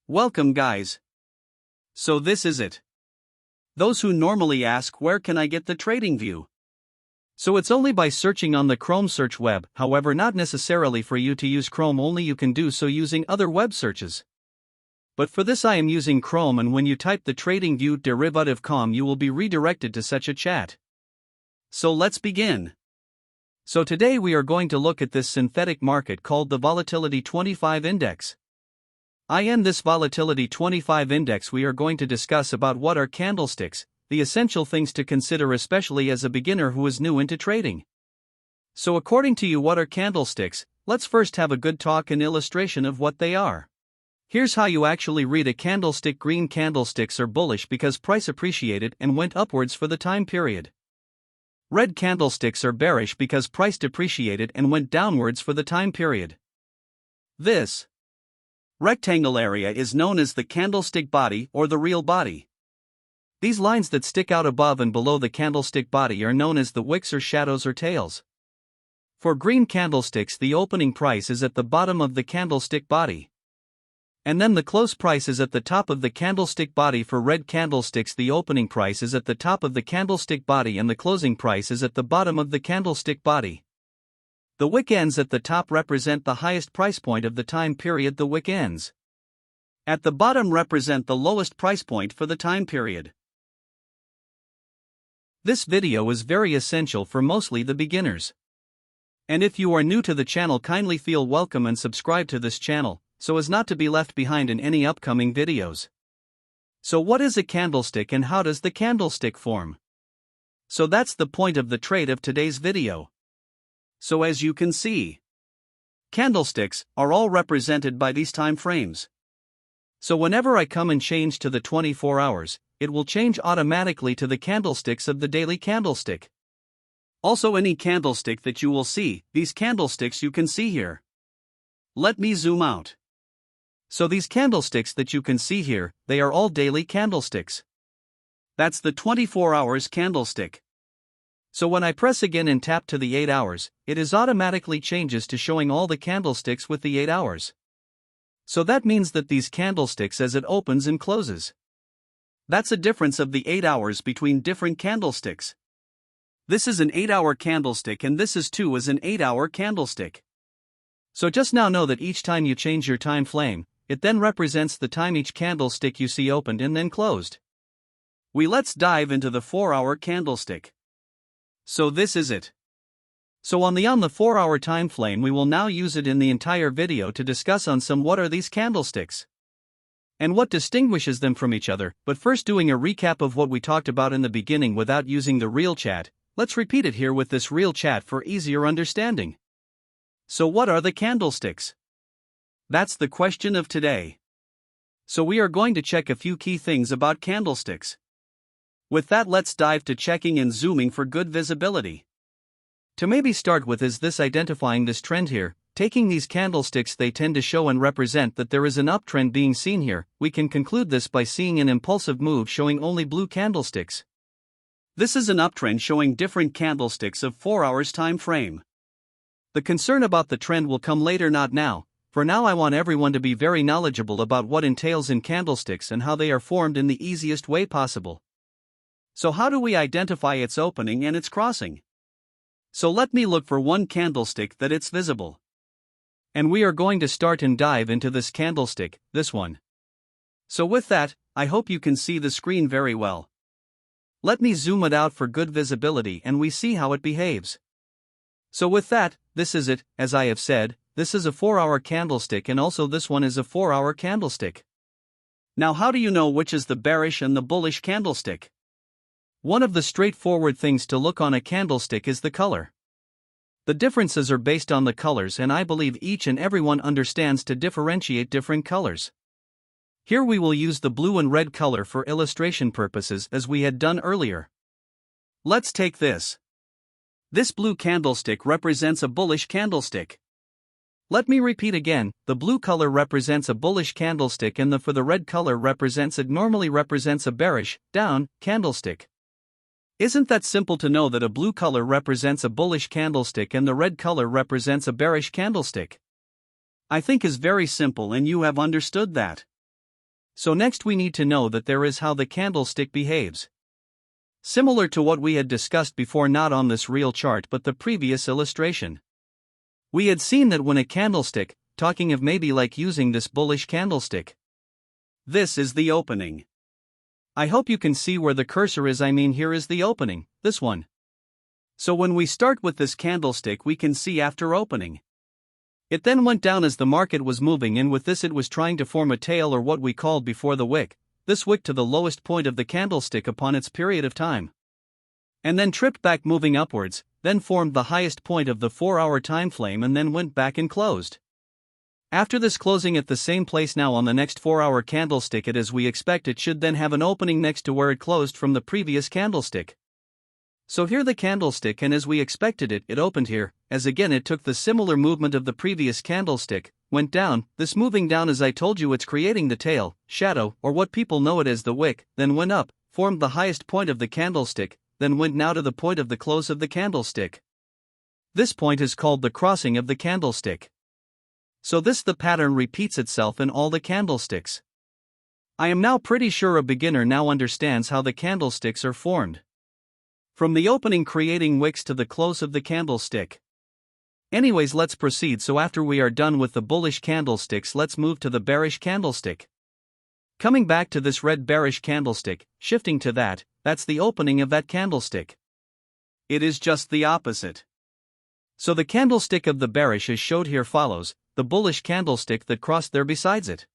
Welcome guys. So this is it. Those who normally ask where can I get the trading view? So it's only by searching on the Chrome search web, however not necessarily for you to use Chrome, only you can do so using other web searches. But for this I am using Chrome, and when you type the trading view derivative.com you will be redirected to such a chat. So let's begin. So today we are going to look at this synthetic market called the Volatility 25 Index. In this Volatility 25 Index we are going to discuss about what are candlesticks, the essential things to consider especially as a beginner who is new into trading. So according to you, what are candlesticks? Let's first have a good talk and illustration of what they are. Here's how you actually read a candlestick. Green candlesticks are bullish because price appreciated and went upwards for the time period. Red candlesticks are bearish because price depreciated and went downwards for the time period. This rectangle area is known as the candlestick body or the real body. These lines that stick out above and below the candlestick body are known as the wicks or shadows or tails. For green candlesticks, the opening price is at the bottom of the candlestick body, and then the close price is at the top of the candlestick body. For red candlesticks, the opening price is at the top of the candlestick body and the closing price is at the bottom of the candlestick body. The wick ends at the top represent the highest price point of the time period. The wick ends at the bottom represent the lowest price point for the time period. This video is very essential for mostly the beginners. And if you are new to the channel, kindly feel welcome and subscribe to this channel, so as not to be left behind in any upcoming videos. So what is a candlestick and how does the candlestick form? So that's the point of the trade of today's video. So as you can see, candlesticks are all represented by these time frames. So whenever I come and change to the 24 hours, it will change automatically to the candlesticks of the daily candlestick. Also any candlestick that you will see, these candlesticks you can see here. Let me zoom out. So these candlesticks that you can see here, they are all daily candlesticks. That's the 24 hours candlestick. So when I press again and tap to the 8 hours, it is automatically changes to showing all the candlesticks with the 8 hours. So that means that these candlesticks as it opens and closes. That's a difference of the 8 hours between different candlesticks. This is an 8-hour candlestick and this is too is an 8-hour candlestick. So just now know that each time you change your time frame, it then represents the time each candlestick you see opened and then closed. Let's dive into the 4-hour candlestick. So this is it. So on the 4-hour time frame we will now use it in the entire video to discuss on some what are these candlesticks and what distinguishes them from each other. But first, doing a recap of what we talked about in the beginning without using the real chat, let's repeat it here with this real chat for easier understanding. So what are the candlesticks? That's the question of today. So we are going to check a few key things about candlesticks. With that, let's dive to checking and zooming for good visibility. To maybe start with is this identifying this trend here. Taking these candlesticks, they tend to show and represent that there is an uptrend being seen here. We can conclude this by seeing an impulsive move showing only blue candlesticks. This is an uptrend showing different candlesticks of 4 hours time frame. The concern about the trend will come later, not now. For now I want everyone to be very knowledgeable about what entails in candlesticks and how they are formed in the easiest way possible. So how do we identify its opening and its crossing? So let me look for one candlestick that it's visible. And we are going to start and dive into this candlestick, this one. So with that, I hope you can see the screen very well. Let me zoom it out for good visibility and we see how it behaves. So with that, this is it. As I have said, this is a 4-hour candlestick and also this one is a 4-hour candlestick. Now how do you know which is the bearish and the bullish candlestick? One of the straightforward things to look on a candlestick is the color. The differences are based on the colors, and I believe each and everyone understands to differentiate different colors. Here we will use the blue and red color for illustration purposes as we had done earlier. Let's take this. This blue candlestick represents a bullish candlestick. Let me repeat again, the blue color represents a bullish candlestick and the red color normally represents a bearish, down, candlestick. Isn't that simple to know that a blue color represents a bullish candlestick and the red color represents a bearish candlestick? I think is very simple and you have understood that. So next we need to know that there is how the candlestick behaves. Similar to what we had discussed before, not on this real chart but the previous illustration. We had seen that when a candlestick, talking of maybe like using this bullish candlestick. This is the opening. I hope you can see where the cursor is. I mean, here is the opening, this one. So when we start with this candlestick, we can see after opening. It then went down as the market was moving, and with this it was trying to form a tail, or what we called before the wick, this wick to the lowest point of the candlestick upon its period of time. And then tripped back moving upwards, then formed the highest point of the 4-hour time frame, and then went back and closed. After this closing at the same place now on the next 4-hour candlestick, it as we expect it should then have an opening next to where it closed from the previous candlestick. So here the candlestick, and as we expected it opened here, as again it took the similar movement of the previous candlestick, went down, this moving down as I told you it's creating the tail, shadow, or what people know it as the wick, then went up, formed the highest point of the candlestick, then went now to the point of the close of the candlestick. This point is called the crossing of the candlestick. So the pattern repeats itself in all the candlesticks. I am now pretty sure a beginner now understands how the candlesticks are formed. From the opening creating wicks to the close of the candlestick. Anyways, let's proceed. So after we are done with the bullish candlesticks, let's move to the bearish candlestick. Coming back to this red bearish candlestick, shifting to that's the opening of that candlestick. It is just the opposite. So the candlestick of the bearish is showed here follows the bullish candlestick that crossed there besides it.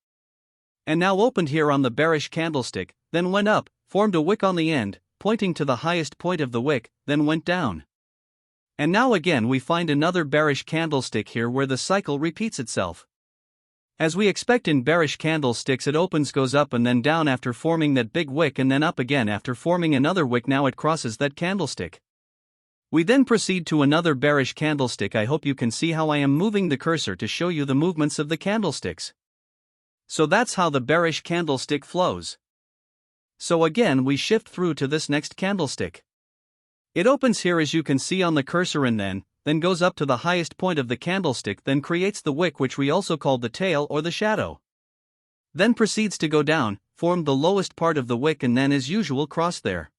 And now opened here on the bearish candlestick, then went up, formed a wick on the end, pointing to the highest point of the wick, then went down. And now again we find another bearish candlestick here where the cycle repeats itself. As we expect in bearish candlesticks, it opens, goes up and then down after forming that big wick, and then up again after forming another wick. Now it crosses that candlestick. We then proceed to another bearish candlestick. I hope you can see how I am moving the cursor to show you the movements of the candlesticks. So that's how the bearish candlestick flows. So again we shift through to this next candlestick. It opens here as you can see on the cursor, and then goes up to the highest point of the candlestick, then creates the wick which we also call the tail or the shadow. Then proceeds to go down, formed the lowest part of the wick, and then as usual crossed there.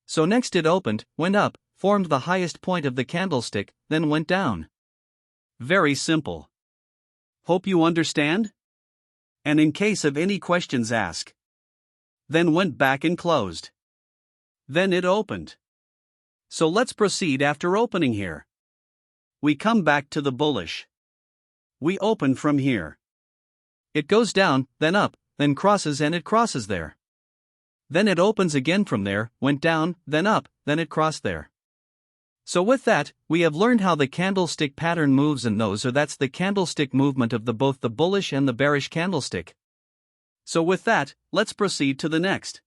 So next it opened, went up, formed the highest point of the candlestick, then went down. Very simple. Hope you understand? And in case of any questions, ask. Then went back and closed. Then it opened. So let's proceed after opening here. We come back to the bullish. We open from here. It goes down, then up, then crosses, and it crosses there. Then it opens again from there, went down, then up, then it crossed there. So with that, we have learned how the candlestick pattern moves, and that's the candlestick movement of both the bullish and the bearish candlestick. So with that, let's proceed to the next.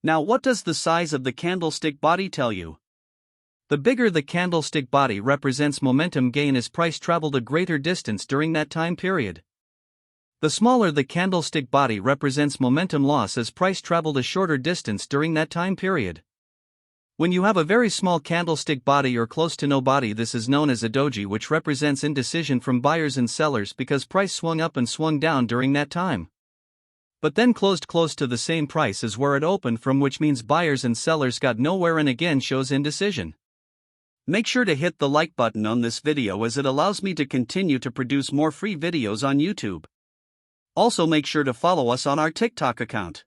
Now what does the size of the candlestick body tell you? The bigger the candlestick body represents momentum gain as price traveled a greater distance during that time period. The smaller the candlestick body represents momentum loss as price traveled a shorter distance during that time period. When you have a very small candlestick body or close to no body, this is known as a doji, which represents indecision from buyers and sellers because price swung up and swung down during that time. But then closed close to the same price as where it opened from, which means buyers and sellers got nowhere and again shows indecision. Make sure to hit the like button on this video as it allows me to continue to produce more free videos on YouTube. Also make sure to follow us on our TikTok account.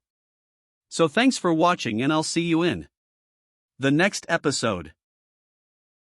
So thanks for watching, and I'll see you in the next episode.